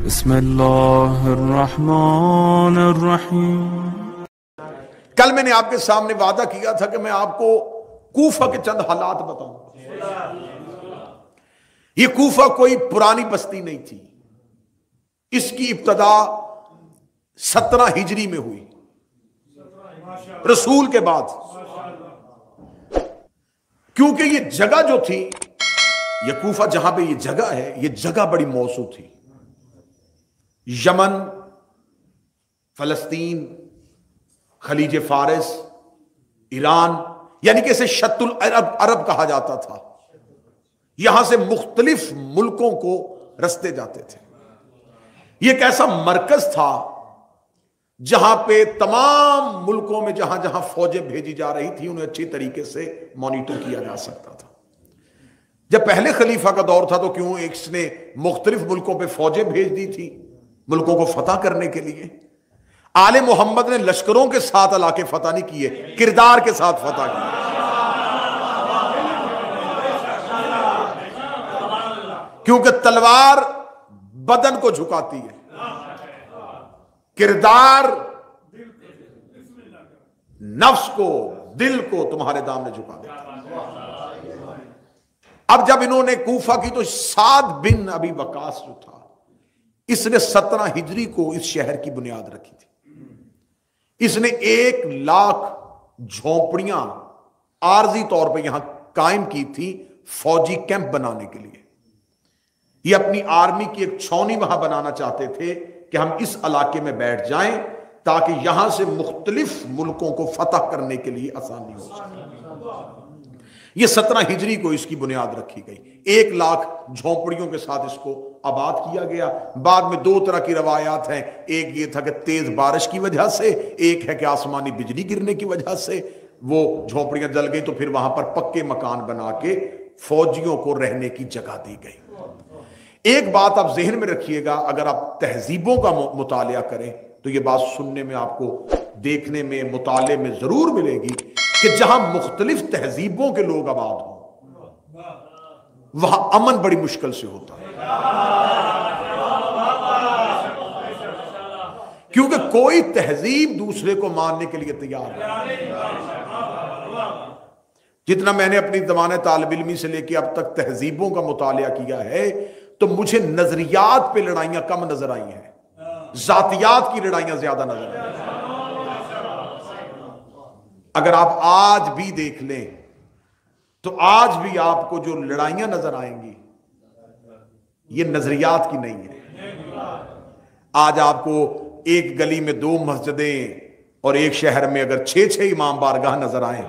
بسم اللہ الرحمن الرحیم۔ کل میں نے آپ کے سامنے وعدہ کیا تھا کہ میں آپ کو کوفہ کے چند حالات بتاؤں۔ یہ کوفہ کوئی پرانی بستی نہیں تھی، اس کی ابتدا 17 ہجری میں ہوئی، رسول کے بعد۔ کیونکہ یہ جگہ جو تھی، یہ کوفہ جہاں پہ یہ جگہ ہے، یہ جگہ بڑی موزوں تھی۔ یمن، فلسطین، خلیج فارس، ایران، یعنی کہ اسے شط العرب کہا جاتا تھا۔ یہاں سے مختلف ملکوں کو رستے جاتے تھے۔ یہ ایک ایسا مرکز تھا جہاں پہ تمام ملکوں میں جہاں جہاں فوجیں بھیجی جا رہی تھی انہیں اچھی طریقے سے مانیٹر کیا جا سکتا تھا۔ جب پہلے خلیفہ کا دور تھا تو کیوں اس نے مختلف ملکوں پہ فوجیں بھیج دی تھی ملکوں کو فتح کرنے کے لیے۔ آل محمد نے لشکروں کے ساتھ علاقے فتح نہیں کیے، کردار کے ساتھ فتح کیے۔ کیونکہ تلوار بدن کو جھکاتی ہے، کردار نفس کو، دل کو تمہارے دامنے جھکا دیتا ہے۔ اب جب انہوں نے کوفہ کی تو سعد بن ابی وقاص جو تھا، اس نے 17 ہجری کو اس شہر کی بنیاد رکھی تھی۔ اس نے 1 لاکھ جھونپڑیاں عارضی طور پہ یہاں قائم کی تھی فوجی کیمپ بنانے کے لیے۔ یہ اپنی آرمی کی ایک چھاؤنی وہاں بنانا چاہتے تھے کہ ہم اس علاقے میں بیٹھ جائیں تاکہ یہاں سے مختلف ملکوں کو فتح کرنے کے لیے آسانی ہو سکے۔ یہ 17 ہجری کو اس کی بنیاد رکھی گئی۔ 1 لاکھ جھونپڑیوں کے ساتھ اس کو آباد کیا گیا۔ بعد میں 2 طرح کی روایات ہیں، ایک یہ تھا کہ تیز بارش کی وجہ سے، ایک ہے کہ آسمانی بجلی گرنے کی وجہ سے وہ جھونپڑیاں جل گئی تو پھر وہاں پر پکے مکان بنا کے فوجیوں کو رہنے کی جگہ دی گئی۔ ایک بات آپ ذہن میں رکھیے گا، اگر آپ تہذیبوں کا مطالعہ کریں تو یہ بات سننے میں، آپ کو دیکھنے میں، مطالعے میں ضرور ملے گی کہ جہاں مختلف تہذیبوں کے لوگ آباد ہوں وہاں امن بڑی مشکل سے ہوتا ہے، کیونکہ کوئی تہذیب دوسرے کو ماننے کے لیے تیار نہیں۔ جتنا میں نے اپنی زمانہ طالب علمی سے لے کے اب تک تہذیبوں کا مطالعہ کیا ہے تو مجھے نظریات پہ لڑائیاں کم نظر آئی ہیں، ذاتیات کی لڑائیاں زیادہ نظر آئی ہیں۔ اگر آپ آج بھی دیکھ لیں تو آج بھی آپ کو جو لڑائیاں نظر آئیں گی یہ نظریات کی نہیں ہے۔ آج آپ کو ایک گلی میں 2 مسجدیں اور ایک شہر میں اگر 6 امام بارگاہ نظر آئیں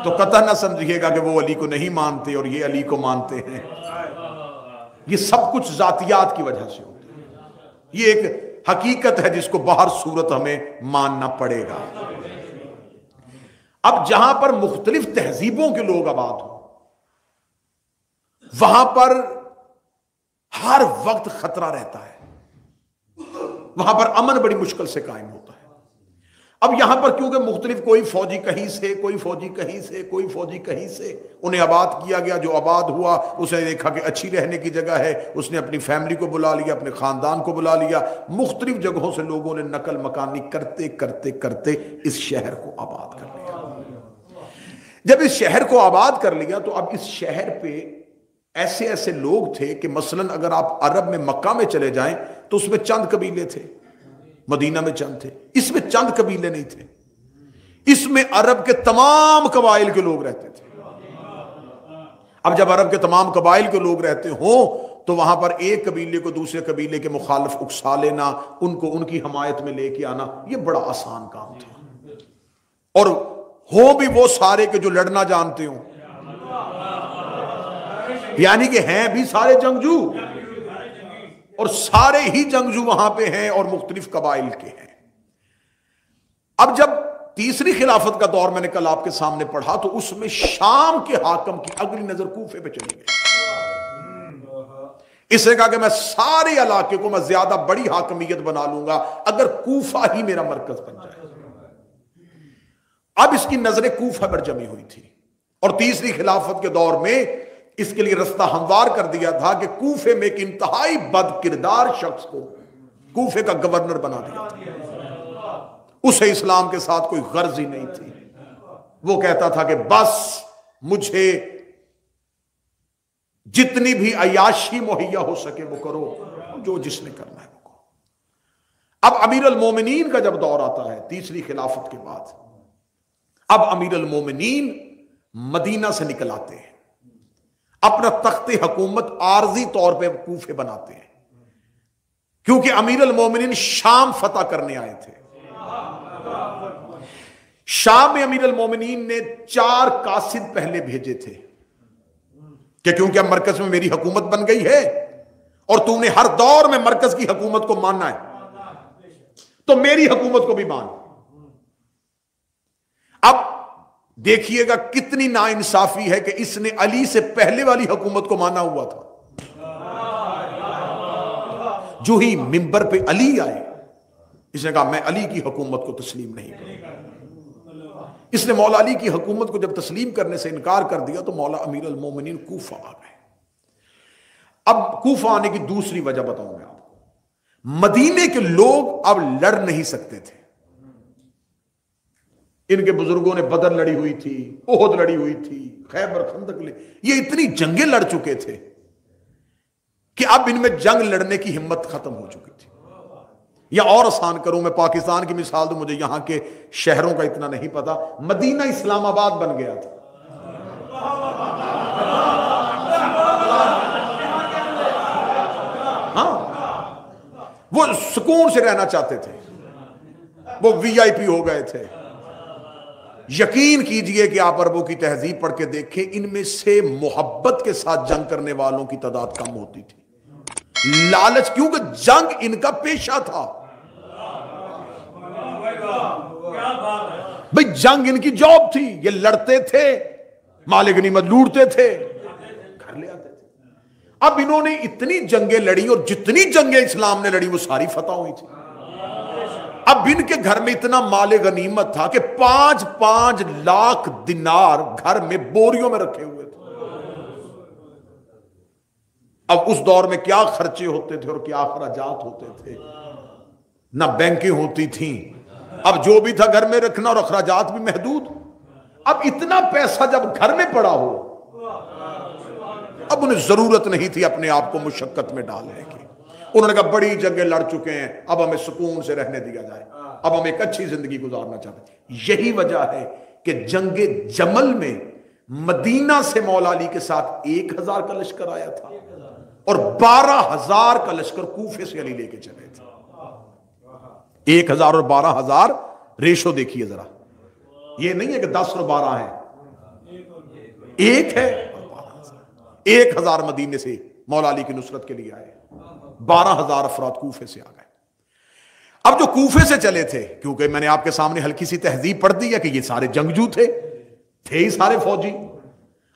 تو قطع نہ سمجھیے گا کہ وہ علی کو نہیں مانتے اور یہ علی کو مانتے ہیں۔ یہ سب کچھ ذاتیات کی وجہ سے ہوتا ہے۔ یہ ایک حقیقت ہے جس کو باہر صورت ہمیں ماننا پڑے گا۔ اب جہاں پر مختلف تہذیبوں کے لوگ آباد ہوں وہاں پر ہر وقت خطرہ رہتا ہے، وہاں پر امن بڑی مشکل سے قائم ہوتا ہے۔ اب یہاں پر کیونکہ مختلف، کوئی فوجی کہیں سے، کوئی فوجی کہیں سے، کوئی فوجی کہیں سے، انہیں آباد کیا گیا۔ جو آباد ہوا اس نے دیکھا کہ اچھی رہنے کی جگہ ہے، اس نے اپنی فیملی کو بلا لیا، اپنے خاندان کو بلا لیا۔ مختلف جگہوں سے لوگوں نے نقل مکانی کرتے کرتے کرتے اس شہر کو آباد کر لیا۔ جب اس شہر کو آباد کر لیا تو اب اس شہر پہ ایسے ایسے لوگ تھے کہ مثلا اگر آپ عرب میں مکہ میں چلے جائیں تو اس میں چند قبیلے تھے، مدینہ میں چند تھے، اس میں چند قبیلے نہیں تھے، اس میں عرب کے تمام قبائل کے لوگ رہتے تھے۔ اب جب عرب کے تمام قبائل کے لوگ رہتے ہوں تو وہاں پر ایک قبیلے کو دوسرے قبیلے کے مخالف اکسا لینا، ان کو ان کی حمایت میں لے کے آنا، یہ بڑا آسان کام تھا۔ اور ہو بھی وہ سارے کے جو لڑنا جانتے ہوں، یعنی کہ ہیں بھی سارے جنگجو، اور سارے ہی جنگجو وہاں پہ ہیں اور مختلف قبائل کے ہیں۔ اب جب تیسری خلافت کا دور میں نے کل آپ کے سامنے پڑھا تو اس میں شام کے حاکم کی اگلی نظر کوفے پہ چلی گئی۔ اس نے کہا کہ میں سارے علاقے کو میں زیادہ بڑی حاکمیت بنا لوں گا اگر کوفہ ہی میرا مرکز بن جائے۔ اب اس کی نظریں کوفہ پر جمی ہوئی تھی، اور تیسری خلافت کے دور میں اس کے لیے رستہ ہموار کر دیا تھا کہ کوفے میں ایک انتہائی بد کردار شخص کو کوفے کا گورنر بنا دیا تھا. اسے اسلام کے ساتھ کوئی غرض ہی نہیں تھی. وہ کہتا تھا کہ بس مجھے جتنی بھی عیاشی مہیا ہو سکے وہ کرو، جو جس نے کرنا ہے وہ کرو. اب امیر المومنین کا جب دور آتا ہے تیسری خلافت کے بعد، اب امیر المومنین مدینہ سے نکل آتے ہیں، اپنا تخت حکومت عارضی طور پہ کوفے بناتے ہیں، کیونکہ امیر المومنین شام فتح کرنے آئے تھے. شام میں امیر المومنین نے 4 قاصد پہلے بھیجے تھے کہ کیونکہ اب مرکز میں میری حکومت بن گئی ہے اور تم نے ہر دور میں مرکز کی حکومت کو ماننا ہے تو میری حکومت کو بھی مان. اب دیکھیے گا کتنی ناانصافی ہے کہ اس نے علی سے پہلے والی حکومت کو مانا ہوا تھا. جو ہی منبر پہ علی آئے اس نے کہا میں علی کی حکومت کو تسلیم نہیں کروں. اس نے مولا علی کی حکومت کو جب تسلیم کرنے سے انکار کر دیا تو مولا امیر المومنین کوفہ آ گئے. اب کوفہ آنے کی دوسری وجہ بتاؤں میں آپ کو. مدینے کے لوگ اب لڑ نہیں سکتے تھے. ان کے بزرگوں نے بدر لڑی ہوئی تھی، احد لڑی ہوئی تھی، خیبر خندق یہ اتنی جنگیں لڑ چکے تھے کہ اب ان میں جنگ لڑنے کی ہمت ختم ہو چکی تھی. یا اور آسان کروں، میں پاکستان کی مثال دوں، مجھے یہاں کے شہروں کا اتنا نہیں پتا، مدینہ اسلام آباد بن گیا تھا. ہاں وہ سکون سے رہنا چاہتے تھے، وہ وی آئی پی ہو گئے تھے. یقین کیجئے کہ آپ عربوں کی تہذیب پڑھ کے دیکھیں، ان میں سے محبت کے ساتھ جنگ کرنے والوں کی تعداد کم ہوتی تھی. لالچ، کیونکہ جنگ ان کا پیشہ تھا. بھئی جنگ ان کی جاب تھی، یہ لڑتے تھے، مال غنیمت لوٹتے تھے، گھر لے آتے تھے. اب انہوں نے اتنی جنگیں لڑی اور جتنی جنگیں اسلام نے لڑی وہ ساری فتح ہوئی تھی. اب ان کے گھر میں اتنا مال غنیمت تھا کہ 5 لاکھ دینار گھر میں بوریوں میں رکھے ہوئے تھے. اب اس دور میں کیا خرچے ہوتے تھے اور کیا اخراجات ہوتے تھے. نہ بینکیں ہوتی تھیں، اب جو بھی تھا گھر میں رکھنا اور اخراجات بھی محدود. اب اتنا پیسہ جب گھر میں پڑا ہو، اب انہیں ضرورت نہیں تھی اپنے آپ کو مشقت میں ڈالنے کی. انہوں نے کہا بڑی جنگیں لڑ چکے ہیں، اب ہمیں سکون سے رہنے دیا جائے، اب ہم ایک اچھی زندگی گزارنا چاہتے ہیں. یہی وجہ ہے کہ جنگ جمل میں مدینہ سے مولا علی کے ساتھ 1000 کا لشکر آیا تھا اور 12000 کا لشکر کوفے سے علی لے کے چلے تھے. 1000 اور 12000 ریشو دیکھیے ذرا، یہ نہیں ہے کہ 10 اور 12 ہیں، ایک ہے. 1000 مدینے سے مولا علی کی نصرت کے لیے آئے، 12000 افراد کوفے سے آ گئے. اب جو کوفے سے چلے تھے، کیونکہ میں نے آپ کے سامنے ہلکی سی تہذیب پڑھ دی ہے کہ یہ سارے جنگجو تھے ہی سارے فوجی.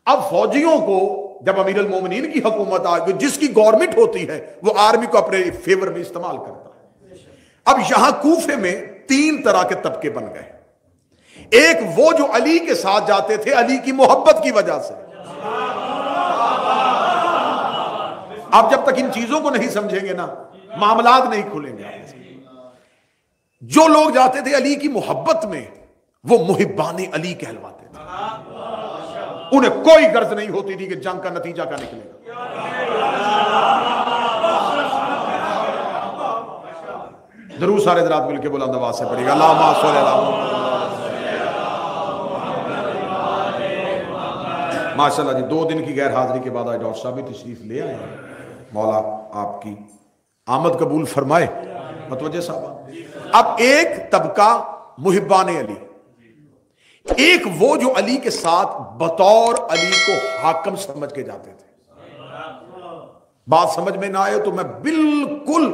اب فوجیوں کو جب امیر المومنین کی حکومت آ گئی، جس کی گورنمنٹ ہوتی ہے وہ آرمی کو اپنے فیور میں استعمال کرتا ہے. اب یہاں کوفے میں 3 طرح کے طبقے بن گئے. ایک وہ جو علی کے ساتھ جاتے تھے علی کی محبت کی وجہ سے. آپ جب تک ان چیزوں کو نہیں سمجھیں گے نا معاملات نہیں کھلیں گے. جو لوگ جاتے تھے علی کی محبت میں وہ محبان علی کہلواتے تھے. انہیں کوئی غرض نہیں ہوتی تھی کہ جنگ کا نتیجہ کیا نکلے گا. ضرور سارے حضرات مل کے بلند آواز سے پڑھیے گا اللہم صلی علی محمد. ماشاءاللہ جی 2 دن کی غیر حاضری کے بعد آج ڈاکٹر صاحب بھی تشریف لے آئے ہیں. مولا آپ کی آمد قبول فرمائے. متوجہ صاحب. اب ایک طبقہ محبان علی، ایک وہ جو علی کے ساتھ بطور علی کو حاکم سمجھ کے جاتے تھے. بات سمجھ میں نہ آئے تو میں بالکل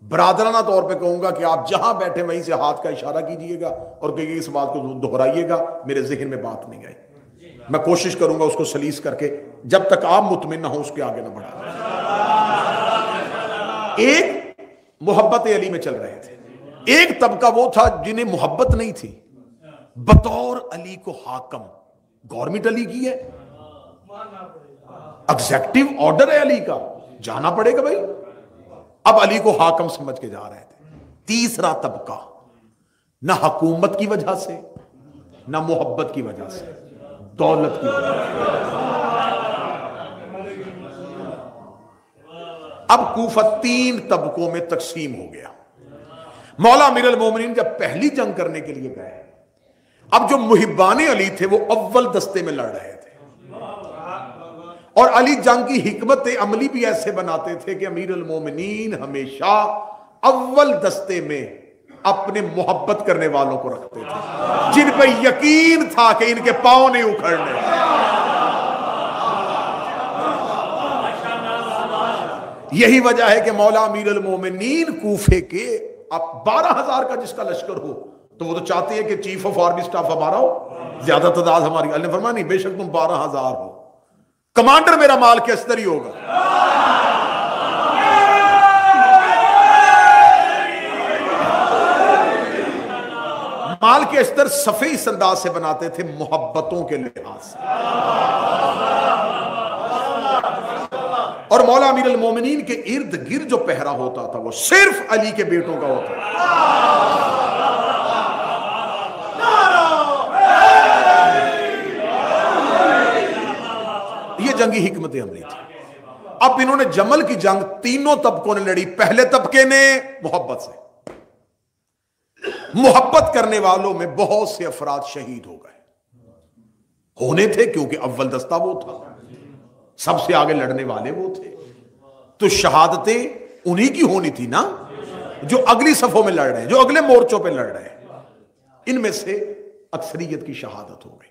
برادرانہ طور پہ کہوں گا کہ آپ جہاں بیٹھے وہیں سے ہاتھ کا اشارہ کیجئے گا اور کہیے اس بات کو دہرائیے گا، میرے ذہن میں بات نہیں آئی. میں کوشش کروں گا اس کو سلیس کر کے جب تک آپ مطمئن نہ ہو اس کے آگے نہ بڑھا. ایک محبت علی میں چل رہے تھے، ایک طبقہ وہ تھا جنہیں محبت نہیں تھی، بطور علی کو حاکم. گورنمنٹ علی کی ہے، ایگزیکٹو آرڈر ہے علی کا، جانا پڑے گا بھائی۔ اب علی کو حاکم سمجھ کے جا رہے تھے۔ تیسرا طبقہ، نہ حکومت کی وجہ سے، نہ محبت کی وجہ سے، دولت کی وجہ سے۔ اب کوفہ 3 طبقوں میں تقسیم ہو گیا۔ مولا امیر المومنین جب پہلی جنگ کرنے کے لیے گئے، اب جو محبان علی تھے وہ اول دستے میں لڑ رہے تھے، اور علی جنگ کی حکمت عملی بھی ایسے بناتے تھے کہ امیر المومنین ہمیشہ اول دستے میں اپنے محبت کرنے والوں کو رکھتے تھے، جن پہ یقین تھا کہ ان کے پاؤں نہیں اکھڑنے۔ یہی وجہ ہے کہ مولا امیر المومنین کوفے کے اب 12,000 کا جس کا لشکر ہو تو وہ تو چاہتے ہیں کہ چیف آف آرمی سٹاف ہمارا ہو، زیادہ تعداد ہماری۔ اللہ نے فرمایا نہیں، بے شک تم 12,000 ہو، کمانڈر میرا مال کے استر ہی ہوگا۔ مال کے استر صفحے اس انداز سے بناتے تھے، محبتوں کے لحاظ سے، اور مولا امیر المومنین کے ارد گرد جو پہرا ہوتا تھا وہ صرف علی کے بیٹوں کا ہوتا تھا۔ یہ جنگی حکمت عملی تھی۔ اب انہوں نے جمل کی جنگ تینوں طبقوں نے لڑی۔ پہلے طبقے نے محبت سے، محبت کرنے والوں میں بہت سے افراد شہید ہو گئے، ہونے تھے کیونکہ اول دستہ وہ تھا، سب سے آگے لڑنے والے وہ تھے، تو شہادتیں انہی کی ہونی تھی نا، جو اگلی صفوں میں لڑ رہے ہیں، جو اگلے مورچوں پہ لڑ رہے ہیں۔ ان میں سے اکثریت کی شہادت ہو گئی۔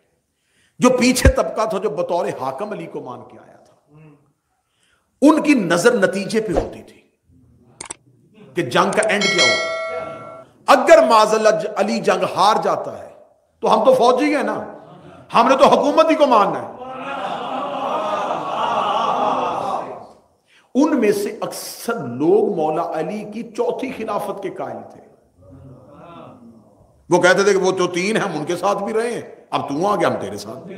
جو پیچھے طبقہ تھا جو بطور حاکم علی کو مان کے آیا تھا، ان کی نظر نتیجے پہ ہوتی تھی کہ جنگ کا اینڈ کیا ہوگا۔ اگر معاذ اللہ علی جنگ ہار جاتا ہے تو ہم تو فوجی ہیں نا، ہم نے تو حکومت ہی کو ماننا ہے۔ ان میں سے اکثر لوگ مولا علی کی چوتھی خلافت کے قائل تھے۔ وہ کہتے تھے کہ وہ جو 3 ہیں ہم ان کے ساتھ بھی رہے ہیں، اب تو آ گیا ہم تیرے ساتھ بھی،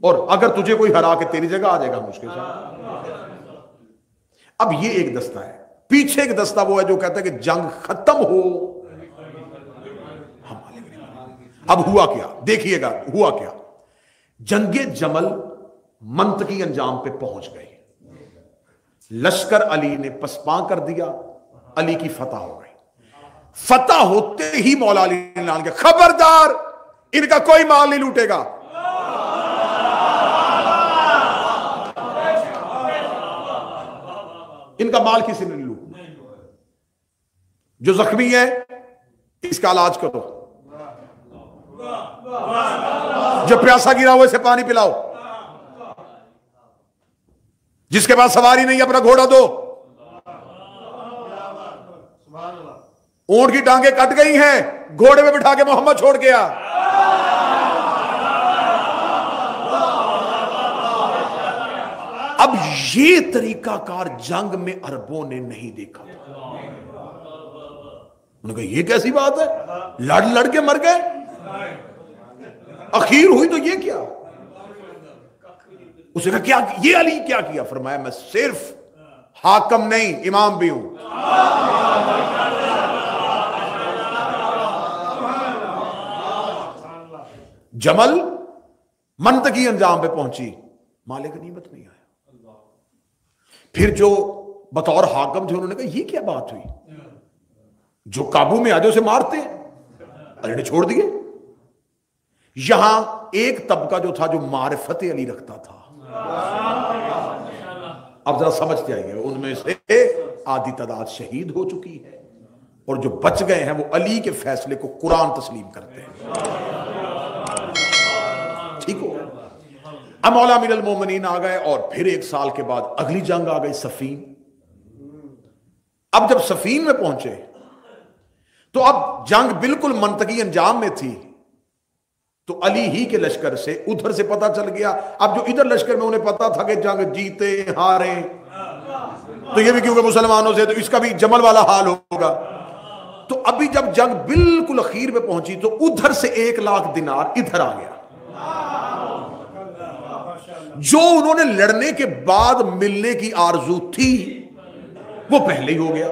اور اگر تجھے کوئی ہرا کے تیری جگہ آ جائے گا ہم اس کے ساتھ۔ اب یہ ایک دستہ ہے۔ پیچھے ایک دستہ وہ ہے جو کہتا ہے کہ جنگ ختم ہو۔ اب ہوا کیا دیکھیے گا، ہوا کیا؟ جنگ جمل منطقی انجام پہ پہنچ گئی، لشکر علی نے پسپاں کر دیا، علی کی فتح ہو گئی۔ فتح ہوتے ہی مولا علی نے اعلان کیا، خبردار ان کا کوئی مال نہیں لوٹے گا۔ ان کا مال کسی نے نہیں لوٹنا، جو زخمی ہے اس کا علاج کرو، جو پیاسا گرا ہوا اسے پانی پلاؤ، جس کے پاس سواری نہیں اپنا گھوڑا دو، اونٹ کی ٹانگیں کٹ گئی ہیں گھوڑے میں بٹھا کے محمد چھوڑ گیا۔ اب یہ طریقہ کار جنگ میں عربوں نے نہیں دیکھا تھا۔ انہوں نے کہا یہ کیسی بات ہے، لڑ لڑ کے مر گئے، اخیر ہوئی تو یہ کیا؟ اس نے کہا کیا یہ علی کیا کیا؟ فرمایا میں صرف حاکم نہیں امام بھی ہوں۔ جمل منطقی انجام پہ پہنچی، مال غنیمت نہیں آیا۔ پھر جو بطور حاکم تھے انہوں نے کہا یہ کیا بات ہوئی، جو قابو میں آ جائے اسے مارتے ہیں، علی نے چھوڑ دیے۔ یہاں ایک طبقہ جو تھا جو معرفت علی رکھتا تھا، اب ذرا سمجھتے آئیے، ان میں سے آدھی تعداد شہید ہو چکی ہے، اور جو بچ گئے ہیں وہ علی کے فیصلے کو قرآن تسلیم کرتے ہیں۔ ٹھیک ہو؟ اب مولا امیر المومنین آ گئے، اور پھر 1 سال کے بعد اگلی جنگ آ گئی، صفین۔ اب جب صفین میں پہنچے تو اب جنگ بالکل منطقی انجام میں تھی، تو علی ہی کے لشکر سے ادھر سے پتہ چل گیا۔ اب جو ادھر لشکر میں انہیں پتا تھا کہ جنگ جیتے ہارے تو یہ بھی کیونکہ مسلمانوں سے، تو اس کا بھی جمل والا حال ہوگا۔ تو ابھی جب جنگ بالکل اخیر میں پہنچی تو ادھر سے 1 لاکھ دینار ادھر آ گیا۔ جو انہوں نے لڑنے کے بعد ملنے کی آرزو تھی وہ پہلے ہی ہو گیا.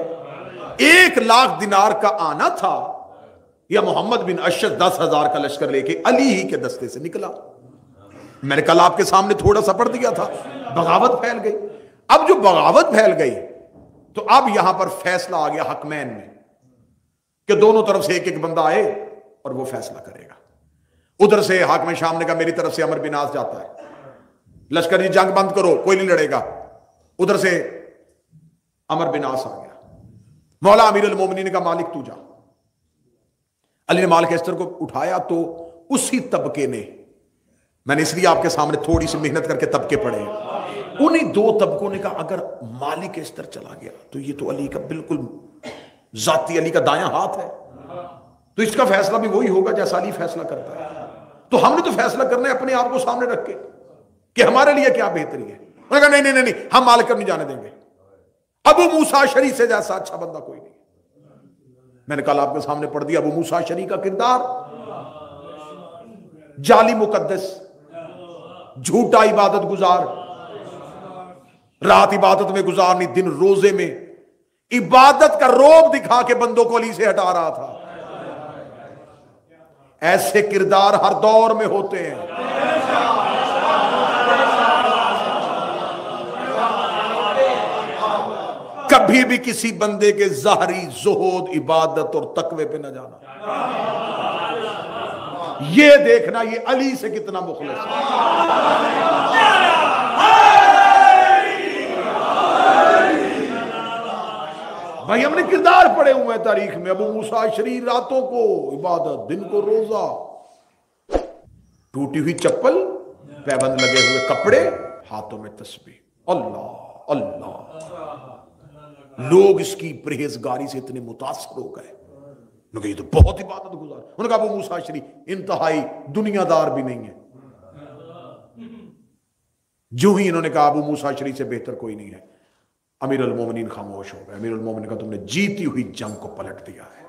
1,00,000 دینار کا آنا تھا یا محمد بن اشد 10,000 کا لشکر لے کے علی ہی کے دستے سے نکلا. میں نے کل آپ کے سامنے تھوڑا سا پڑھ دیا تھا. بغاوت پھیل گئی. اب جو بغاوت پھیل گئی تو اب یہاں پر فیصلہ آ گیا حکمین میں کہ دونوں طرف سے ایک ایک بندہ آئے اور وہ فیصلہ کرے گا. ادھر سے حاکم شام نے کہا میری طرف سے عمر بن عاص جاتا ہے, لشکر جی جنگ بند کرو, کوئی نہیں لڑے گا. ادھر سے عمر بن عاص آ گیا. مولا امیر المومنین نے کہا مالک تو جا. علی نے مالک استر کو اٹھایا تو اسی طبقے نے, میں نے اس لیے آپ کے سامنے تھوڑی سی محنت کر کے طبقے پڑھے, انہیں 2 طبقوں نے کہا اگر مالک استر چلا گیا تو یہ تو علی کا بالکل ذاتی علی کا دایاں ہاتھ ہے, تو اس کا فیصلہ بھی وہی ہوگا جیسا علی فیصلہ کرتا ہے. تو ہم نے تو فیصلہ کرنا ہے اپنے آپ کو سامنے رکھ کے کہ ہمارے لیے کیا بہتری ہے. انہوں نے کہا نہیں نہیں نہیں, ہم مالک نہیں جانے دیں گے. ابو موسیٰ اشعری سے جیسا اچھا بندہ کوئی نہیں. میں نے کل آپ کے سامنے پڑھ دیا ابو موسیٰ اشعری کا کردار. جعلی مقدس, جھوٹا عبادت گزار, رات عبادت میں گزارنی, دن روزے میں عبادت کا روب دکھا کے بندوں کو علی سے ہٹا رہا تھا. ایسے کردار ہر دور میں ہوتے ہیں. کبھی بھی کسی بندے کے ظاہری زہد عبادت اور تقوی پہ نہ جانا, یہ دیکھنا یہ علی سے کتنا مخلص ہے. بھائی ہم نے کردار پڑے ہوئے ہیں تاریخ میں. ابو موسیٰ اشعری راتوں کو عبادت, دن کو روزہ, ٹوٹی ہوئی چپل, پیبند لگے ہوئے کپڑے, ہاتھوں میں تسبیح, اللہ اللہ. لوگ اس کی پرہیزگاری سے اتنے متاثر ہو گئے, انہوں نے کہا یہ تو بہت عبادت گزار. انہوں نے کہا ابو موسیٰ اشعری انتہائی دنیا دار بھی نہیں ہے. جو ہی انہوں نے کہا ابو موسیٰ اشعری سے بہتر کوئی نہیں ہے, امیر المومنین خاموش ہو گئے. امیر المومنین نے کہا تم نے جیتی ہوئی جنگ کو پلٹ دیا ہے.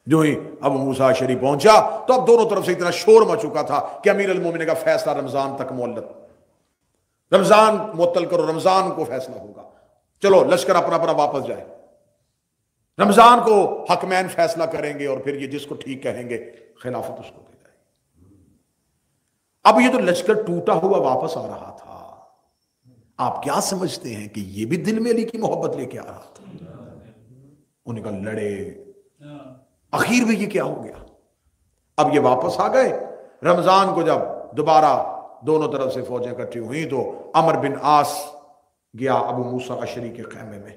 جو ہی ابو موسیٰ اشعری پہنچا تو اب دونوں طرف سے اتنا شور مچ چکا تھا کہ امیر المومنین کا فیصلہ رمضان تک معلق, رمضان معطل کرو, رمضان کو فیصلہ ہوگا, چلو لشکر اپنا اپنا واپس جائے, رمضان کو حکمین فیصلہ کریں گے اور پھر یہ جس کو ٹھیک کہیں گے خلافت اس کو دے جائے گی. اب یہ تو لشکر ٹوٹا ہوا واپس آ رہا تھا. آپ کیا سمجھتے ہیں کہ یہ بھی دل میں علی کی محبت لے کے آ رہا تھا؟ انہیں کہا لڑے, اخیر میں یہ کیا ہو گیا. اب یہ واپس آ گئے. رمضان کو جب دوبارہ دونوں طرف سے فوجیں اکٹھی ہوئی تو عمر بن عاص گیا ابو موسیٰ اشعری کے خیمے میں,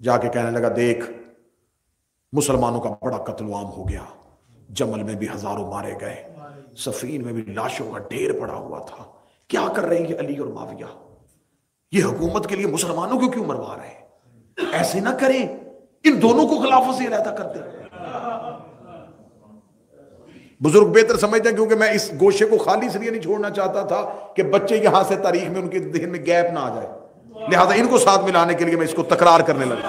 جا کے کہنے لگا دیکھ مسلمانوں کا بڑا قتل عام ہو گیا, جمل میں بھی ہزاروں مارے گئے, صفین میں بھی لاشوں کا ڈھیر پڑا ہوا تھا, کیا کر رہے ہیں علی اور معاویہ, یہ حکومت کے لیے مسلمانوں کو کیوں مروا رہے ہیں, ایسے نہ کریں, ان دونوں کو خلافت سے علیحدہ کر دیں. بزرگ بہتر سمجھتے ہیں کیونکہ میں اس گوشے کو خالی اس لیے نہیں چھوڑنا چاہتا تھا کہ بچے یہاں سے تاریخ میں ان کے ذہن میں گیپ نہ آ جائے, لہذا ان کو ساتھ ملانے کے لیے میں اس کو تکرار کرنے لگا.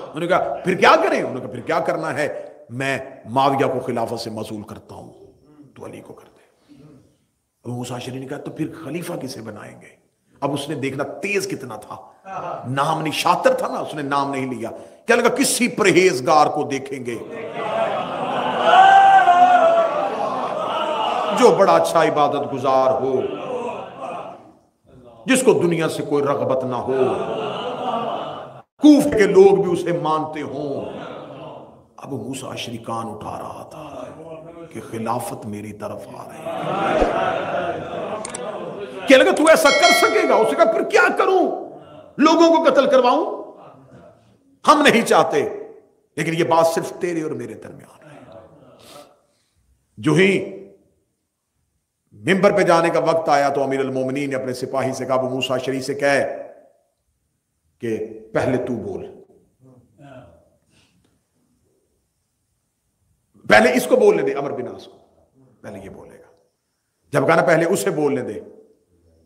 انہوں نے کہا پھر کیا کریں, انہوں نے کہا پھر کیا کرنا ہے, میں معاویہ کو خلافت سے معزول کرتا ہوں, تو علی کو کر دے. ابو موسیٰ اشعری نے کہا تو پھر خلیفہ کسے بنائیں گے. اب اس نے دیکھنا تیز کتنا تھا, نام نہیں, شاطر تھا نا, اس نے نام نہیں لیا. کیا لگا کسی پرہیزگار کو دیکھیں گے جو بڑا اچھا عبادت گزار ہو, جس کو دنیا سے کوئی رغبت نہ ہو, کوفہ کے لوگ بھی اسے مانتے ہوں. ابو موسیٰ اشعری کان اٹھا رہا تھا کہ خلافت میری طرف آ رہی ہے. کیا لگا تو ایسا کر سکے گا؟ اسے کہا پھر کیا کروں, لوگوں کو قتل کرواؤں؟ ہم نہیں چاہتے, لیکن یہ بات صرف تیرے اور میرے درمیان ہے. جو ہی منبر پہ جانے کا وقت آیا تو امیر المومنین نے اپنے سپاہی سے کہا ابو موسیٰ اشعری سے کہے کہ پہلے تو بول, پہلے اس کو بولنے دے, امر بن عاص کو پہلے یہ بولے گا. جب کہا نا پہلے اسے بولنے دے,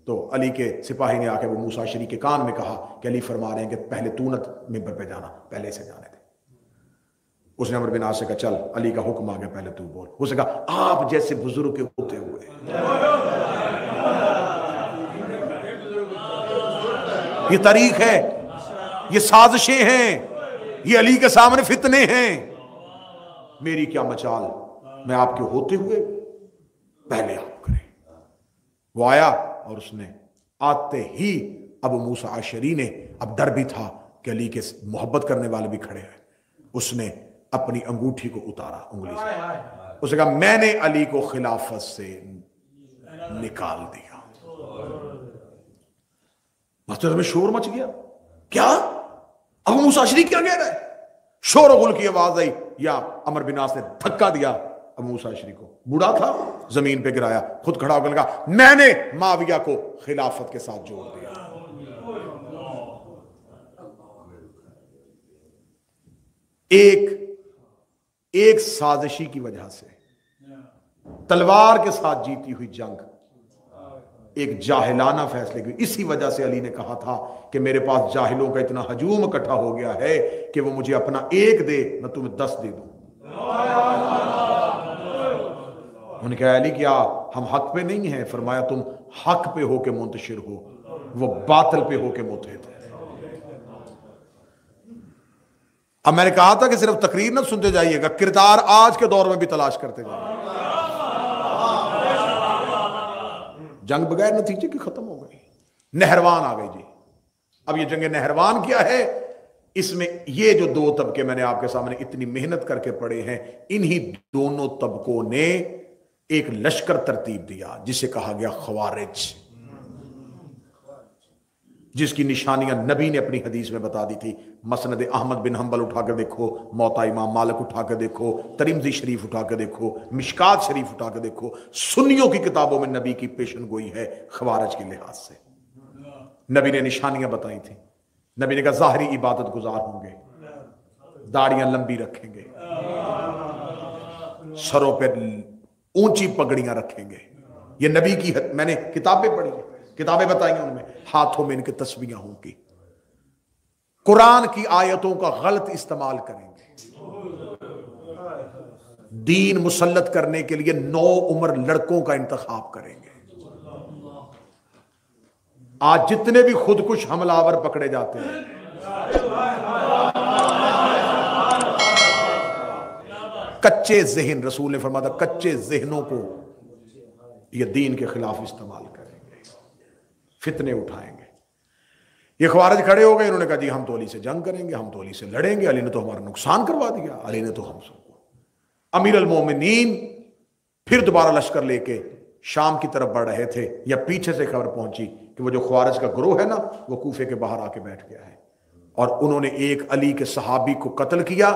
تو علی کے سپاہی نے آ کے ابو موسیٰ اشعری کے کان میں کہا کہ علی فرما رہے ہیں کہ پہلے تو نہ منبر پہ جانا, پہلے اسے جانے دے. اس نے عمر بن عاص سے کہا چل علی کا حکم آ گیا, پہلے تو بول. اس نے کہا آپ جیسے بزرگ کے ہوتے ہوئے یہ طریق ہے، یہ سازشیں ہیں، یہ علی کے سامنے فتنے ہیں. میری کیا مچال، میں آپ کے ہوتے ہوئے پہلے آپ کریں. وہ آیا اور اس نے آتے ہی ابو موسیٰ اشعری نے، اب ڈر بھی تھا کہ علی کے محبت کرنے والے بھی کھڑے ہیں، اس نے اپنی انگوٹھی کو اتارا انگلی سے، اس نے کہا میں نے علی کو خلافت سے نکال دیا. مسجد میں شور مچ گیا. کیا ابو موسیٰ اشعری کیا کہہ رہا ہے؟ شور و غل کی آواز آئی، یا عمر بن عاص نے دھکا دیا ابو موسیٰ اشعری کو، بوڑھا تھا، زمین پہ گرایا، خود کھڑا ہو کر لگا میں نے معاویہ کو خلافت کے ساتھ جوڑ دیا. ایک سازشی کی وجہ سے، تلوار کے ساتھ جیتی ہوئی جنگ ایک جاہلانہ فیصلے کی. اسی وجہ سے علی نے کہا تھا کہ میرے پاس جاہلوں کا اتنا ہجوم اکٹھا ہو گیا ہے کہ وہ مجھے اپنا ایک دے میں تمہیں 10 دے دوں. انہوں نے کہا علی کیا ہم حق پہ نہیں ہیں؟ فرمایا تم حق پہ ہو کے منتشر ہو، وہ باطل پہ ہو کے متحد ہے. اب میں نے کہا تھا کہ صرف تقریر نہ سنتے جائیے گا، کردار آج کے دور میں بھی تلاش کرتے جائیے. جنگ بغیر نتیجے کی ختم ہو گئی، نہروان آ گئی جی. اب یہ جنگ نہروان کیا ہے؟ اس میں یہ جو دو طبقے میں نے آپ کے سامنے اتنی محنت کر کے پڑھے ہیں، انہی دونوں طبقوں نے ایک لشکر ترتیب دیا جسے کہا گیا خوارج، جس کی نشانیاں نبی نے اپنی حدیث میں بتا دی تھی. مسند احمد بن حنبل اٹھا کر دیکھو، موطا امام مالک اٹھا کر دیکھو، ترمذی شریف اٹھا کر دیکھو، مشکات شریف اٹھا کر دیکھو، سنیوں کی کتابوں میں نبی کی پیشن گوئی ہے خوارج کے لحاظ سے. نبی نے نشانیاں بتائی تھیں. نبی نے کہا ظاہری عبادت گزار ہوں گے، داڑیاں لمبی رکھیں گے، سروں پہ اونچی پگڑیاں رکھیں گے. یہ نبی کی میں نے کتابیں پڑھی، کتابیں بتائی ہیں، ان میں ہاتھوں میں ان کے تسبیحاں ہوں گی. قرآن کی آیتوں کا غلط استعمال کریں گے. دین مسلط کرنے کے لیے 9 عمر لڑکوں کا انتخاب کریں گے. آج جتنے بھی خودکش حملہ آور پکڑے جاتے ہیں، کچے ذہن، رسول نے فرمایا کچے ذہنوں کو یہ دین کے خلاف استعمال کریں گے، فتنے اٹھائیں گے. یہ خوارج کھڑے ہو گئے، انہوں نے کہا جی ہم تو علی سے جنگ کریں گے، ہم تو علی سے لڑیں گے، علی نے تو ہمارا نقصان کروا دیا، علی نے تو ہم سب کو. امیر المومنین پھر دوبارہ لشکر لے کے شام کی طرف بڑھ رہے تھے، یا پیچھے سے خبر پہنچی کہ وہ جو خوارج کا گروہ ہے نا، وہ کوفے کے باہر آ کے بیٹھ گیا ہے، اور انہوں نے ایک علی کے صحابی کو قتل کیا،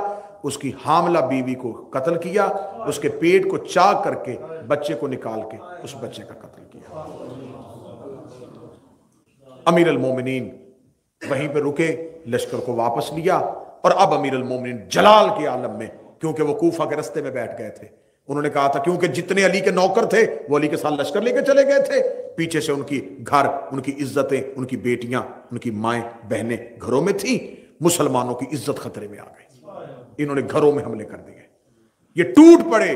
اس کی حاملہ بیوی کو قتل کیا، اس کے پیٹ کو چاک کر کے بچے کو نکال کے اس بچے کا قتل کیا. امیر المومنین وہیں پہ رکے، لشکر کو واپس لیا، اور اب امیر المومنین جلال کے عالم میں، کیونکہ وہ کوفہ کے رستے میں بیٹھ گئے تھے، انہوں نے کہا تھا کیونکہ جتنے علی کے نوکر تھے وہ علی کے ساتھ لشکر لے کے چلے گئے تھے، پیچھے سے ان کی گھر، ان کی عزتیں، ان کی بیٹیاں، ان کی مائیں بہنیں گھروں میں تھیں، مسلمانوں کی عزت خطرے میں آ گئی. انہوں نے گھروں میں حملے کر دیے. یہ ٹوٹ پڑے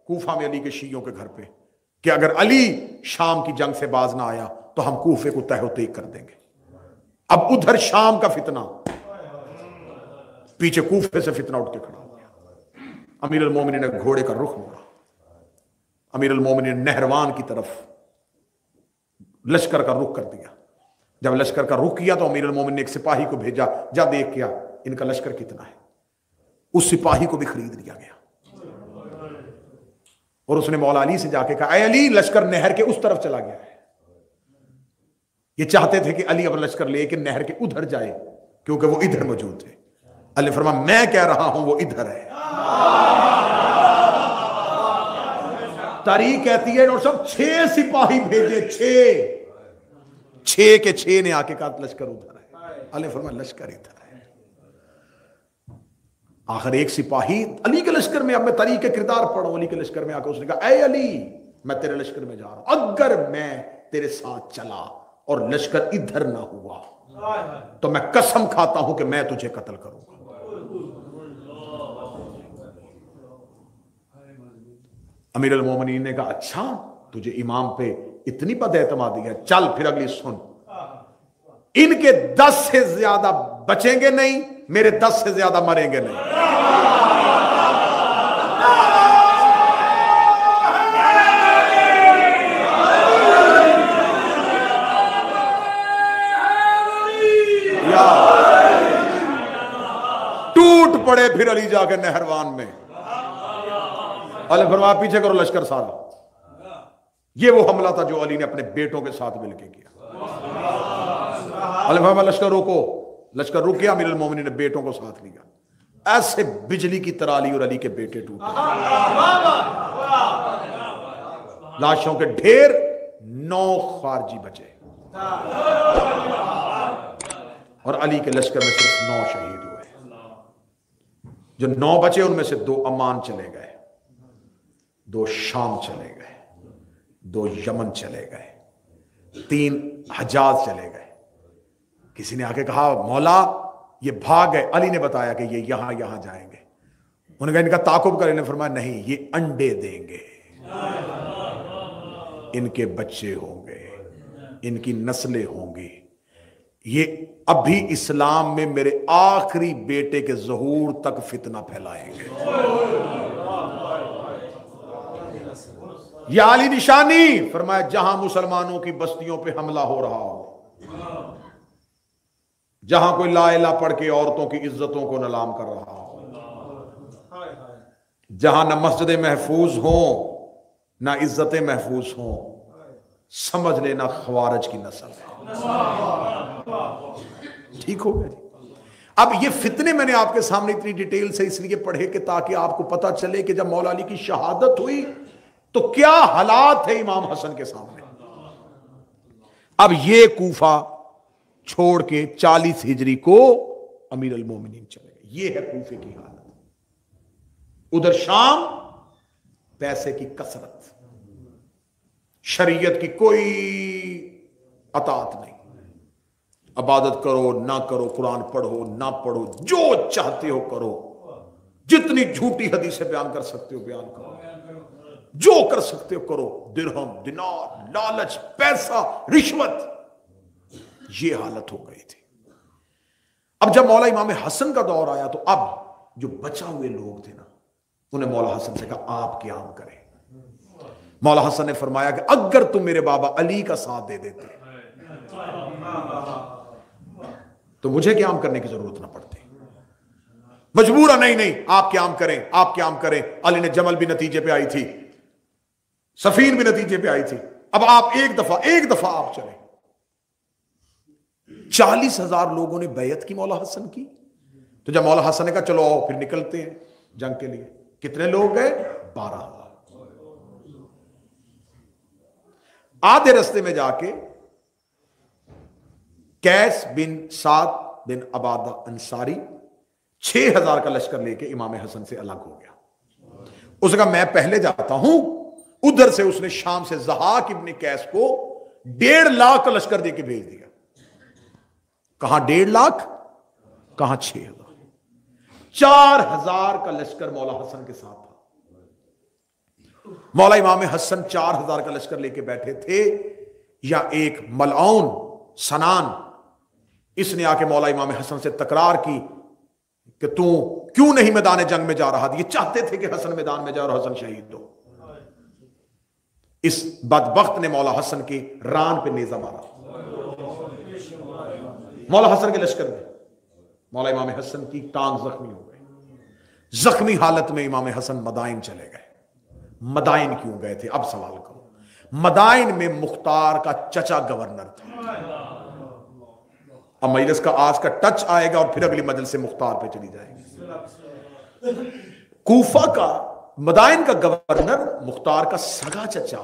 کوفہ میں علی کے شیعوں کے گھر پہ کہ اگر علی شام کی جنگ سے باز نہ آیا تو ہم کوفے کو تہہ و تیگ کر دیں گے. اب ادھر شام کا فتنہ، پیچھے کوفے سے فتنہ اٹھ کے کھڑا ہو گیا. امیر المومنین نے گھوڑے کا رخ موڑا، امیر المومنین نے نہروان کی طرف لشکر کا رخ کر دیا. جب لشکر کا رخ کیا تو امیر المومنین نے ایک سپاہی کو بھیجا، جا دیکھ کیا ان کا لشکر کتنا ہے. اس سپاہی کو بھی خرید لیا گیا، اور اس نے مولا علی سے جا کے کہا اے علی، لشکر نہر کے اس طرف چلا گیا ہے. یہ چاہتے تھے کہ علی اپنا لشکر لے کے نہر کے ادھر جائے کیونکہ وہ ادھر موجود تھے. علی فرمایا میں کہہ رہا ہوں وہ ادھر ہے. تاریخ کہتی ہے اور سب 6 سپاہی بھیجے، 6 کے 6 نے آ کے کہا لشکر ادھر ہے. علی فرمایا لشکر ادھر ہے. آخر ایک سپاہی علی کے لشکر میں، اب میں تاریخ کے کردار پڑھوں، علی کے لشکر میں آ کے اس نے کہا اے علی، میں تیرے لشکر میں جا رہا ہوں، اگر میں تیرے ساتھ چلا اور لشکر ادھر نہ ہوا تو میں قسم کھاتا ہوں کہ میں تجھے قتل کروں گا. امیر المومنین نے کہا اچھا تجھے امام پہ اتنی بد اعتمادی ہے، چل پھر اگلی سن. ان کے 10 سے زیادہ بچیں گے نہیں، میرے 10 سے زیادہ مریں گے نہیں۔ ٹوٹ پڑے پھر علی جا کے نہروان میں، اللہ فرمایا پیچھے کرو لشکر سارا۔ یہ وہ حملہ تھا جو علی نے اپنے بیٹوں کے ساتھ مل کے کیا۔ اللہ فرمایا لشکر روکو، لشکر رک گیا، امیر المومنین نے بیٹوں کو ساتھ لیا، ایسے بجلی کی طرح علی اور علی کے بیٹے ٹوٹے، لاشوں کے ڈھیر، 9 خارجی بچے اور علی کے لشکر میں صرف 9 شہید ہوئے۔ جو 9 بچے ان میں سے 2 عمان چلے گئے، 2 شام چلے گئے، 2 یمن چلے گئے، 3 حجاز چلے گئے۔ کسی نے آ کے کہا مولا یہ بھاگ گئے، علی نے بتایا کہ یہ یہاں یہاں جائیں گے۔ انہوں نے کہا ان کا تعاقب کریں، نے فرمایا نہیں، یہ انڈے دیں گے، ان کے بچے ہوں گے، ان کی نسلیں ہوں گی، یہ ابھی اسلام میں میرے آخری بیٹے کے ظہور تک فتنہ پھیلائیں گے۔ یہ علی نشانی، فرمایا جہاں مسلمانوں کی بستیوں پہ حملہ ہو رہا ہو، جہاں کوئی لا الہ پڑھ کے عورتوں کی عزتوں کو نیلام کر رہا ہو، جہاں نہ مسجد محفوظ ہوں نہ عزتیں محفوظ ہوں، سمجھ لینا خوارج کی نسل ہے۔ ٹھیک ہو گیا جی؟ اب یہ فتنے میں نے آپ کے سامنے اتنی ڈیٹیل سے اس لیے پڑھے کہ تاکہ آپ کو پتہ چلے کہ جب مولا علی کی شہادت ہوئی تو کیا حالات تھے امام حسن کے سامنے۔ اب یہ کوفہ چھوڑ کے 40 ہجری کو امیر المومنین چلے گئے، یہ ہے کوفے کی حالت۔ ادھر شام پیسے کی کثرت، شریعت کی کوئی اطاعت نہیں، عبادت کرو نہ کرو، قرآن پڑھو نہ پڑھو، جو چاہتے ہو کرو، جتنی جھوٹی حدیثیں بیان کر سکتے ہو بیان کرو، جو کر سکتے ہو کرو، درہم دینار لالچ پیسہ رشوت، یہ حالت ہو گئی تھی۔ اب جب مولا امام حسن کا دور آیا تو اب جو بچا ہوئے لوگ تھے نا، انہیں مولا حسن سے کہا آپ قیام کریں۔ مولا حسن نے فرمایا کہ اگر تم میرے بابا علی کا ساتھ دے دیتے تو مجھے قیام کرنے کی ضرورت نہ پڑتی، مجبورہ نہیں آپ قیام کریں، آپ قیام کریں۔ علی نے جمل بھی نتیجے پہ آئی تھی، سفین بھی نتیجے پہ آئی تھی، اب آپ ایک دفعہ آپ چلیں۔ 40,000 لوگوں نے بیعت کی مولا حسن کی، تو جب مولا حسن نے کہا چلو آؤ پھر نکلتے ہیں جنگ کے لیے، کتنے لوگ گئے؟ 12,000۔ آدھے رستے میں جا کے قیس بن سعد بن عبادہ انصاری 6,000 کا لشکر لے کے امام حسن سے الگ ہو گیا۔ اس نے کہا میں پہلے جاتا ہوں۔ ادھر سے اس نے شام سے ضحاک ابن قیس کو 1.5 لاکھ کا لشکر دے کے بھیج دیا۔ کہاں 1.5 لاکھ، کہاں 6,000، 4,000 کا لشکر مولا حسن کے ساتھ تھا۔ مولا امام حسن 4,000 کا لشکر لے کے بیٹھے تھے، یا ایک ملعون سنان اس نے آ کے مولا امام حسن سے تکرار کی کہ تو کیوں نہیں میدان جنگ میں جا رہا؟ یہ چاہتے تھے کہ حسن میدان میں جائے اور حسن شہید ہو۔ اس بدبخت نے مولا حسن کی ران پہ نیزہ مارا۔ مولا حسن کے لشکر میں مولا امام حسن کی ٹانگ زخمی ہو گئی۔ زخمی حالت میں امام حسن مدائن چلے گئے۔ مدائن کیوں گئے تھے؟ اب سوال کرو۔ مدائن میں مختار کا چچا گورنر تھا۔ اب مجلس کا آج کا ٹچ آئے گا اور پھر اگلی مجلس سے مختار پہ چلی جائے گی۔ کوفہ کا مدائن کا گورنر مختار کا سگا چچا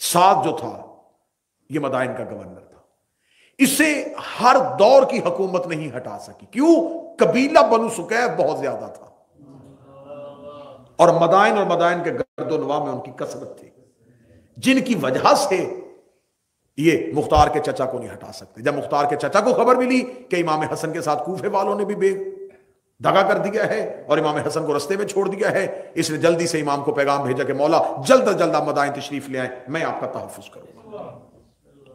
سعد جو تھا، یہ مدائن کا گورنر تھا۔ اسے ہر دور کی حکومت نہیں ہٹا سکی۔ کیوں؟ قبیلہ بنو سکیف بہت زیادہ تھا، اور مدائن کے گرد و نواح میں ان کی کثرت تھی، جن کی وجہ سے یہ مختار کے چچا کو نہیں ہٹا سکتے۔ جب مختار کے چچا کو خبر ملی کہ امام حسن کے ساتھ کوفے والوں نے بھی دغا کر دیا ہے اور امام حسن کو رستے میں چھوڑ دیا ہے، اس نے جلدی سے امام کو پیغام بھیجا کہ مولا جلد از جلد آپ مدائن تشریف لے آئیں، میں آپ کا تحفظ کروں گا۔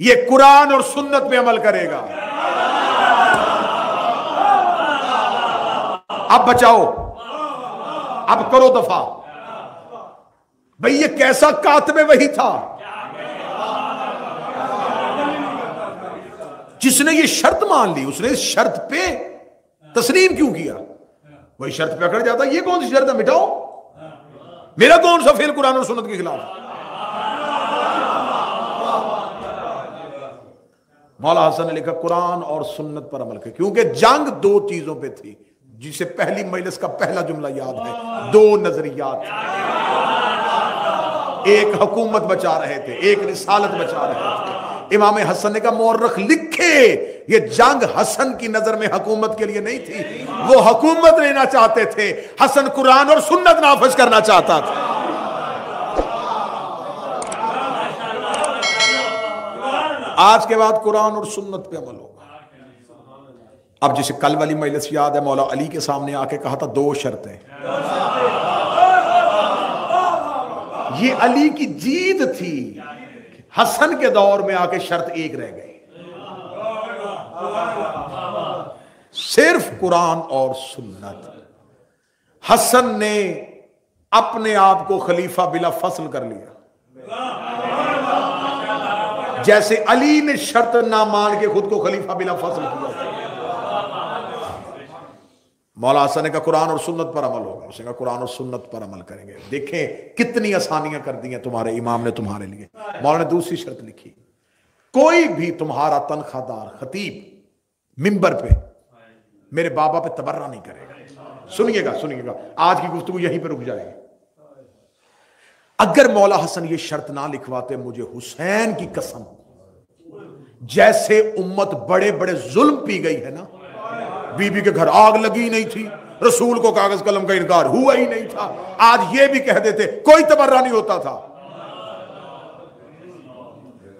یہ قرآن اور سنت پہ عمل کرے گا. اب بچاؤ، اب کرو دفاع. بھئی یہ کیسا کاتب وحی تھا جس نے یہ شرط مان لی؟ اس نے اس شرط پہ تسلیم کیوں کیا؟ وہی شرط پہ اکڑ جاتا. یہ کون سی شرط ہے؟ مٹاؤ. میرا کون سا فعل قرآن اور سنت کے خلاف؟ مولا حسن نے لکھا قرآن اور سنت پر عمل کر، کیونکہ جنگ دو چیزوں پہ تھی جسے پہلی مجلس کا پہلا جملہ یاد ہے. دو نظریات، ایک حکومت بچا رہے تھے، ایک رسالت بچا رہے تھے. امام حسن نے کہا مورخ لکھے یہ جنگ حسن کی نظر میں حکومت کے لیے نہیں تھی، وہ حکومت لینا چاہتے تھے، حسن قرآن اور سنت نافذ کرنا چاہتا تھا. آج کے بعد قرآن اور سنت پہ عمل ہوگا. اب جسے کل والی مجلس یاد ہے، مولا علی کے سامنے آ کے کہا تھا دو شرطیں. یہ علی کی جیت تھی. حسن کے دور میں آ کے شرط ایک رہ گئی، صرف قرآن اور سنت. حسن نے اپنے آپ کو خلیفہ بلا فصل کر لیا، جیسے علی نے شرط نہ مان کے خود کو خلیفہ بلا فصل کیا. مولا حسن نے کہا قرآن اور سنت پر عمل ہوگا. اس نے کہا قرآن اور سنت پر عمل کریں گے. دیکھیں کتنی آسانیاں کر دی ہیں تمہارے امام نے تمہارے لیے. مولا نے دوسری شرط لکھی، کوئی بھی تمہارا تنخواہ دار خطیب منبر پہ میرے بابا پہ تبرہ نہیں کرے گا. سنیے گا سنیے گا، آج کی گفتگو یہیں پہ رک جائے گی. اگر مولا حسن یہ شرط نہ لکھواتے، مجھے حسین کی قسم، جیسے امت بڑے بڑے ظلم پی گئی ہے نا، بی بی کے گھر آگ لگی نہیں تھی، رسول کو کاغذ قلم کا انکار ہوا ہی نہیں تھا، آج یہ بھی کہہ دیتے کوئی تبرہ نہیں ہوتا تھا.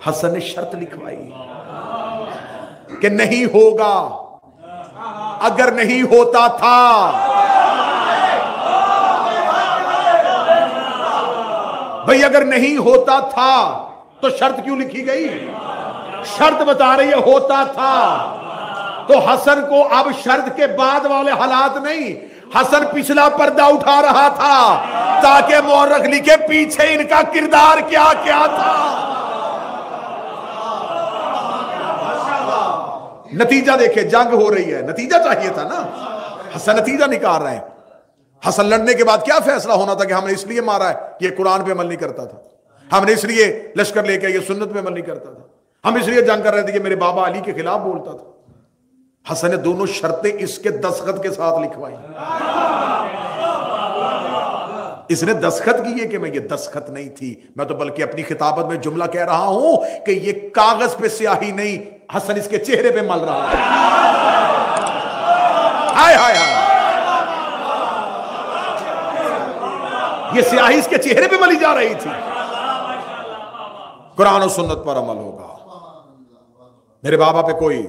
حسن نے شرط لکھوائی کہ نہیں ہوگا. اگر نہیں ہوتا تھا بھئی، اگر نہیں ہوتا تھا تو شرط کیوں لکھی گئی؟ شرط بتا رہی ہے ہوتا تھا. تو حسن کو اب شرط کے بعد والے حالات نہیں، حسن پچھلا پردہ اٹھا رہا تھا تاکہ مورخ لکھے پیچھے ان کا کردار کیا کیا تھا. نتیجہ دیکھیں، جنگ ہو رہی ہے، نتیجہ چاہیے تھا نا. حسن نتیجہ نکال رہے ہیں. حسن لڑنے کے بعد کیا فیصلہ ہونا تھا کہ ہم نے اس لیے مارا ہے کہ یہ قرآن پہ عمل نہیں کرتا تھا، ہم نے اس لیے لشکر لے کے یہ سنت پہ عمل نہیں کرتا تھا، ہم اس لیے جنگ کر رہے تھے کہ میرے بابا علی کے خلاف بولتا تھا. حسن نے دونوں شرطیں اس کے دستخط کے ساتھ لکھوائی. اس نے دستخط کی ہے کہ میں یہ دستخط نہیں تھی، میں تو بلکہ اپنی خطابت میں jملہ کہہ رہا ہوں کہ یہ کاغذ پہ سیاہی نہیں، حسن اس کے چہرے پہ مل رہا ہے. ہائے ہائے ہائے، یہ سیاہی اس کے چہرے پہ ملی جا رہی تھی. قرآن و سنت پر عمل ہوگا. میرے بابا پہ کوئی،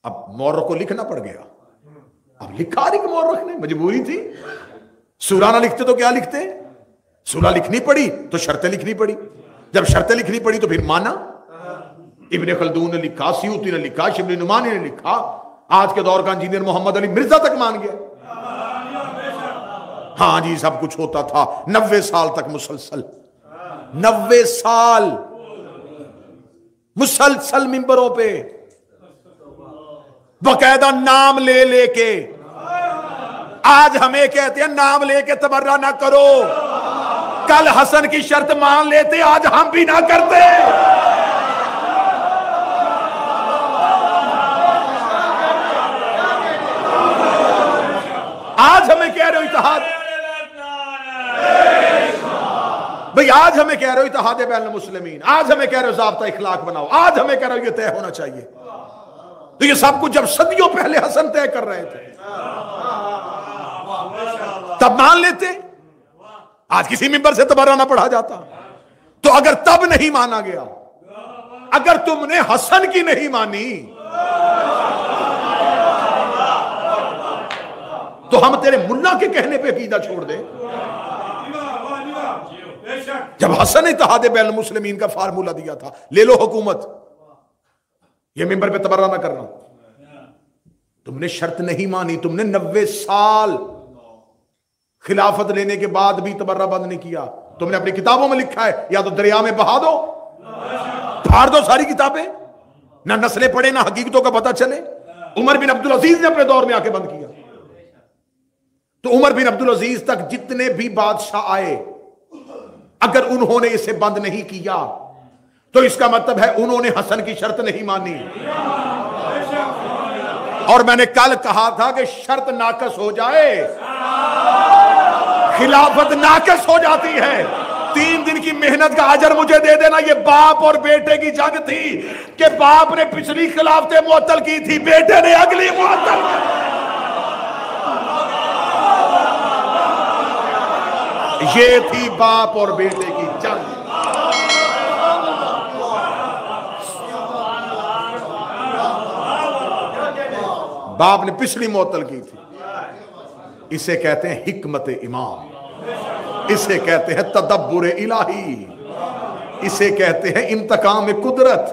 اب مورخ کو لکھنا پڑ گیا. اب لکھا نہیں کہ مورخ نے، مجبوری تھی. سورہ نہ لکھتے تو کیا لکھتے؟ سورہ لکھنی پڑی تو شرطیں لکھنی پڑی. جب شرطیں لکھنی پڑی تو پھر مانا. ابن خلدون نے لکھا، سیوطی نے لکھا، شبلی نعمانی نے لکھا، آج کے دور کا انجینئر محمد علی مرزا تک مان گیا. ہاں جی سب کچھ ہوتا تھا. 90 سال تک مسلسل، 90 سال مسلسل منبروں پہ باقاعدہ نام لے لے کے. آج ہمیں کہتے ہیں نام لے کے تبرہ نہ کرو. کل حسن کی شرط مان لیتے، آج ہم بھی نہ کرتے. آج ہمیں کہہ رہے ہو اتحاد، بھئی آج ہمیں کہہ رہے ہو اتحاد بین المسلمین، آج ہمیں کہہ رہے ہو ضابطہ اخلاق بناؤ، آج ہمیں کہہ رہے ہو یہ طے ہونا چاہیے. تو یہ سب کچھ جب صدیوں پہلے حسن طے کر رہے تھے تب مان لیتے. آج کسی منبر سے تبرہ نہ پڑھا جاتا. تو اگر تب نہیں مانا گیا، اگر تم نے حسن کی نہیں مانی تو ہم تیرے ملا کے کہنے پہ عقیدہ چھوڑ دیں. جب حسن اتحاد بین المسلمین کا فارمولہ دیا تھا، لے لو حکومت، یہ ممبر پہ تبرہ نہ کرنا. تم نے شرط نہیں مانی, تم نے 90 سال خلافت لینے کے بعد بھی تبرہ بند نہیں کیا. تم نے اپنی کتابوں میں لکھا ہے یا تو دریا میں بہا دو, پھاڑ دو ساری کتابیں, نہ نسلیں پڑھے نہ حقیقتوں کا پتہ چلے. عمر بن عبدالعزیز نے اپنے دور میں آ کے بند کیا. تو عمر بن عبدالعزیز تک جتنے بھی بادشاہ آئے, اگر انہوں نے اسے بند نہیں کیا تو اس کا مطلب ہے انہوں نے حسن کی شرط نہیں مانی. اور میں نے کل کہا تھا کہ شرط ناقص ہو جائے خلافت ناقص ہو جاتی ہے. 3 دن کی محنت کا اجر مجھے دے دینا. یہ باپ اور بیٹے کی جنگ تھی کہ باپ نے پچھلی خلافتیں معطل کی تھی, بیٹے نے اگلی معطل کی. یہ تھی باپ اور بیٹے کی جنگ. باپ نے پچھلی معطل کی تھی. اسے کہتے ہیں حکمت امام, اسے کہتے ہیں تدبر الہی, اسے کہتے ہیں انتقام قدرت.